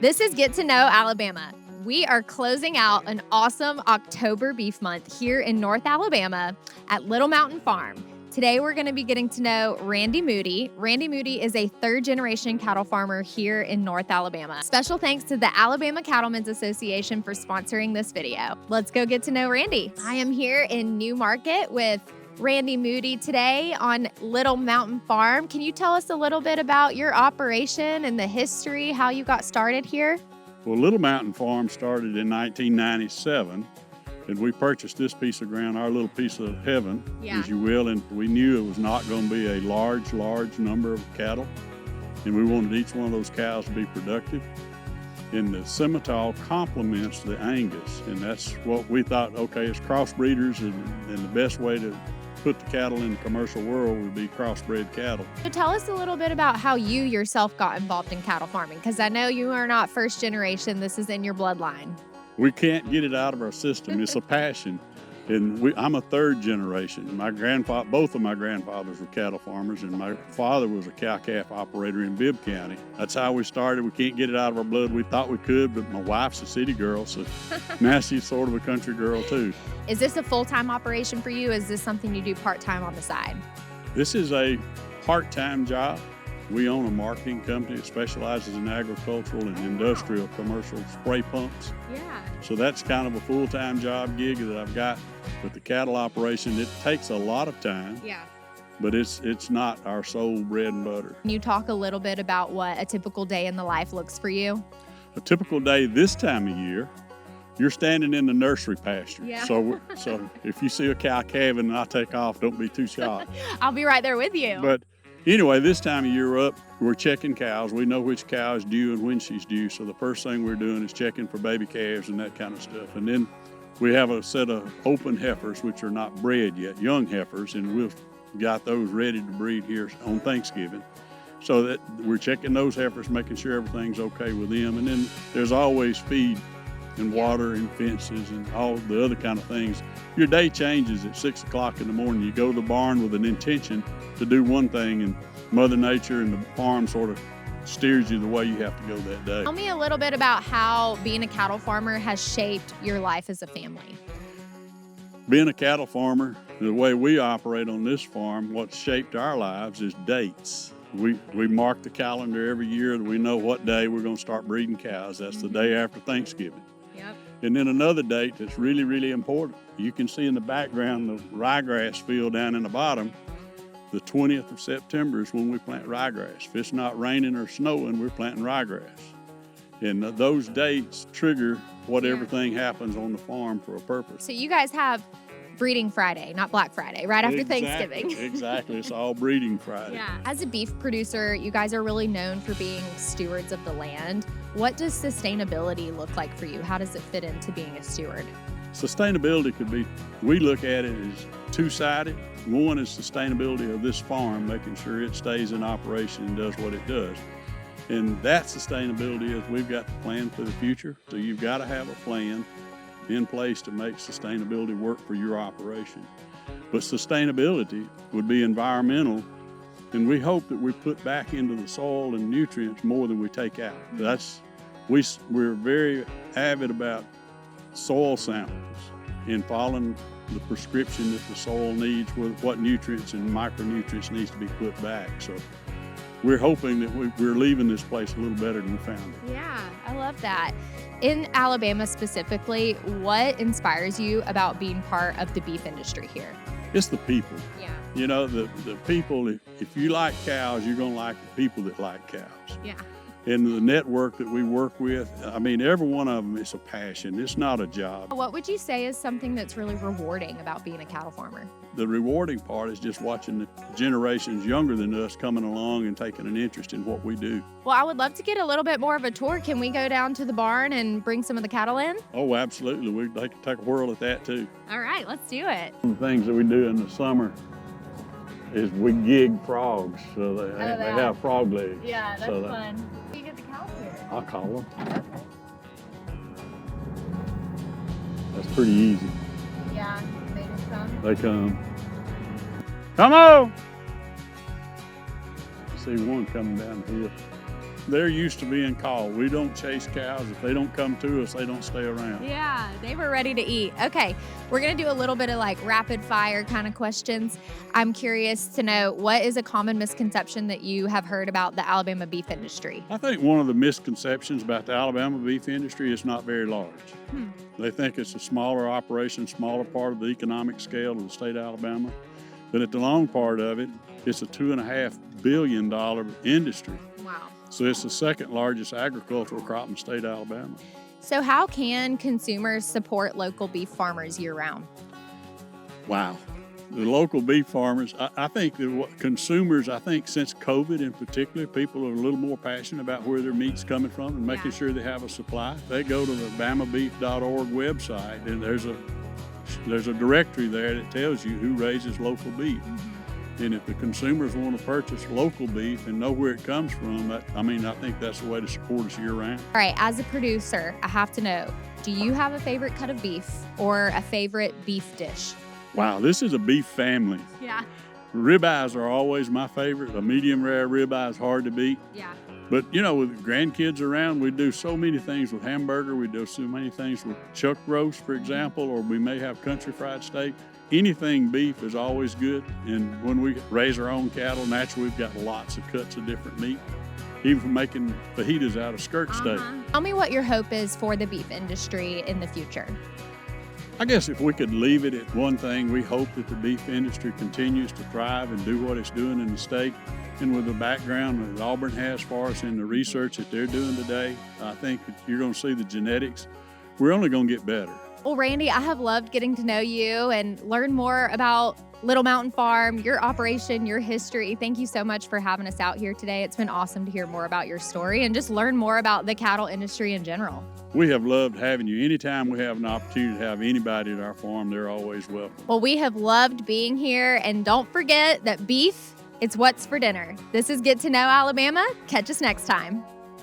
This is Get to Know Alabama. We are closing out an awesome October beef month here in North Alabama at Little Mountain Farm. Today, we're going to be getting to know Randy Moody. Randy Moody is a third-generation cattle farmer here in North Alabama. Special thanks to the Alabama Cattlemen's Association for sponsoring this video. Let's go get to know Randy. I am here in New Market with Randy Moody today on Little Mountain Farm. Can you tell us a little bit about your operation and the history, how you got started here? Well, Little Mountain Farm started in 1997, and we purchased this piece of ground, our little piece of heaven, as you will, and we knew it was not going to be a large number of cattle, and we wanted each one of those cows to be productive. And the Simmental complements the Angus, and that's what we thought, okay, as crossbreeders, and the best way to put the cattle in the commercial world would be crossbred cattle. So tell us a little bit about how you yourself got involved in cattle farming, because I know you are not first generation, this is in your bloodline. We can't get it out of our system. It's a passion. And I'm a third generation. Both of my grandfathers were cattle farmers, and my father was a cow-calf operator in Bibb County. That's how we started. We can't get it out of our blood. We thought we could, but my wife's a city girl, so now she's sort of a country girl too. Is this a full-time operation for you? Is this something you do part-time on the side? This is a part-time job. We own a marketing company that specializes in agricultural and industrial commercial spray pumps. Yeah. So that's kind of a full-time job gig that I've got with the cattle operation. It takes a lot of time. Yeah. But it's not our sole bread and butter. Can you talk a little bit about what a typical day in the life looks for you? A typical day this time of year, you're standing in the nursery pasture. Yeah. So if you see a cow calving and I take off, don't be too shocked. I'll be right there with you. But anyway, this time of year we're checking cows. We know which cow is due and when she's due. So the first thing we're doing is checking for baby calves and that kind of stuff. And then we have a set of open heifers, which are not bred yet, young heifers, and we've got those ready to breed here on Thanksgiving. So that we're checking those heifers, making sure everything's okay with them. And then there's always feed and water and fences and all the other kind of things. Your day changes at 6 o'clock in the morning. You go to the barn with an intention to do one thing, and Mother Nature and the farm sort of steers you the way you have to go that day. Tell me a little bit about how being a cattle farmer has shaped your life as a family. Being a cattle farmer, the way we operate on this farm, what's shaped our lives is dates. We mark the calendar every year that we know what day we're going to start breeding cows. That's the day after Thanksgiving. Yep. And then another date that's really, really important. You can see in the background the ryegrass field down in the bottom. The 20th of September is when we plant ryegrass. If it's not raining or snowing, we're planting ryegrass. And those dates trigger what everything happens on the farm for a purpose. So you guys have Breeding Friday, not Black Friday, right after Thanksgiving. Exactly, it's all Breeding Friday. Yeah. As a beef producer, you guys are really known for being stewards of the land. What does sustainability look like for you? How does it fit into being a steward? Sustainability could be, we look at it as two-sided. One is sustainability of this farm, making sure it stays in operation and does what it does. And that sustainability is we've got to plan for the future. So you've got to have a plan in place to make sustainability work for your operation. But sustainability would be environmental, and we hope that we put back into the soil and nutrients more than we take out. We're very avid about soil samples and following the prescription that the soil needs with what nutrients and micronutrients needs to be put back. So we're hoping that we're leaving this place a little better than we found it. Yeah, I love that. In Alabama specifically, what inspires you about being part of the beef industry here? It's the people. Yeah. You know, the people, if you like cows, you're going to like the people that like cows. Yeah. And the network that we work with, I mean, every one of them is a passion. It's not a job. What would you say is something that's really rewarding about being a cattle farmer? The rewarding part is just watching the generations younger than us coming along and taking an interest in what we do. Well, I would love to get a little bit more of a tour. Can we go down to the barn and bring some of the cattle in? Oh, absolutely. We'd like to take a whirl at that too. All right, let's do it. One of the things that we do in the summer is we gig frogs. So they have frog legs. Yeah, that's fun. You get the cows here? I'll call them. Okay. That's pretty easy. Yeah, they just come. They come. Come on! See one coming down the hill. they're used to being called. We don't chase cows. If they don't come to us, they don't stay around. Yeah, they were ready to eat. Okay, we're going to do a little bit of like rapid fire kind of questions. I'm curious to know, what is a common misconception that you have heard about the Alabama beef industry? I think one of the misconceptions about the Alabama beef industry is not very large. They think it's a smaller operation, smaller part of the economic scale of the state of Alabama. But at the long part of it, it's a $2.5 billion industry. Wow. So it's the second largest agricultural crop in the state of Alabama. So how can consumers support local beef farmers year-round? Wow. The local beef farmers, I think that consumers, since COVID in particular, people are a little more passionate about where their meat's coming from and making sure they have a supply. They go to the bamabeef.org website, and there's a directory there that tells you who raises local beef. And if the consumers want to purchase local beef and know where it comes from, I think that's the way to support us year-round. All right, as a producer, I have to know, do you have a favorite cut of beef or a favorite beef dish? Wow, this is a beef family. Yeah. Ribeyes are always my favorite. A medium rare ribeye is hard to beat. Yeah. But, with grandkids around, we do so many things with hamburger. We do so many things with chuck roast, for example, or we may have country fried steak. Anything beef is always good. And when we raise our own cattle, naturally, we've got lots of cuts of different meat, even from making fajitas out of skirt steak. Tell me what your hope is for the beef industry in the future. I guess if we could leave it at one thing, we hope that the beef industry continues to thrive and do what it's doing in the state. And with the background that Auburn has for us in the research that they're doing today, I think that you're going to see the genetics. We're only going to get better. Well, Randy, I have loved getting to know you and learn more about Little Mountain Farm, your operation, your history. Thank you so much for having us out here today. It's been awesome to hear more about your story and just learn more about the cattle industry in general. We have loved having you. Anytime we have an opportunity to have anybody at our farm, they're always welcome. Well, we have loved being here, and don't forget that beef, it's what's for dinner. This is Get to Know Alabama. Catch us next time.